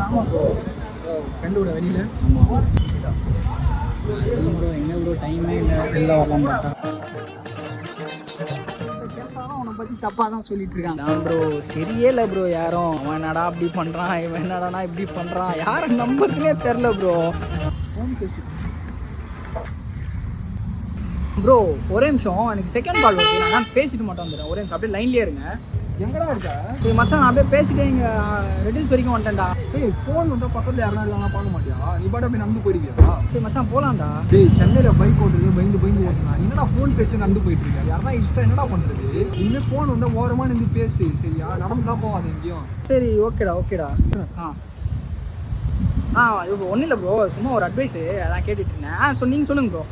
ஆமாம் ப்ரோ ஃப்ரெண்டோட வெளியில். ஆமாம் ப்ரோ எங்கே ப்ரோ டைமே இல்லை வெளில வரலாம் பார்த்தா. கேட்டாலும் அவனை பற்றி தப்பாக தான் சொல்லிட்டு இருக்காங்க. நான் ப்ரோ சரியே இல்லை ப்ரோ யாரும். அவன் என்னடா அப்படி பண்ணுறான், இவன் என்னடானா இப்படி பண்ணுறான், யாரை நம்புறதுனே தெரில ப்ரோ. ஃபோன் பேசி ப்ரோ ஒரே நிமிஷம், எனக்கு செகண்ட் கால் வருது, நான் பேசிட்டு மட்டும் வந்துடுறேன். ஒரே நிமிஷம் அப்படியே லைன்லேயே இருங்க. எங்கடா இருக்கா? சரி மச்சான், நான் அப்படியே பேசிட்டே இங்கே ரெடில்ஸ் வரைக்கும் வந்துட்டேன்டா. டேய் ஃபோன் வந்தால் பக்கத்தில் யாருனா இருக்காங்க பார்க்க மாட்டியா? நீ பாட்டு அப்படி நடந்து போயிருக்கியா? சரி மச்சான் போகலாம்டா. டேய் சென்னையில் பைக் ஓட்டுறது பயந்து ஓட்டுனா என்னடா ஃபோன் பேசி நடந்து போயிட்டு இருக்கேன். யாருனா இஷ்டம் என்னடா பண்ணுறது? இனிமேல் ஃபோன் வந்தால் ஓரமாக நின்று பேசு சரியா? நடந்துலாம் போகாது எங்கேயும். சரி ஓகேடா. இது ஒன்றும் இல்லை ப்ரோ, சும்மா ஒரு அட்வைஸு அதான் கேட்டுட்டு இருந்தேன். நீங்கள் சொல்லுங்கள் ப்ரோ.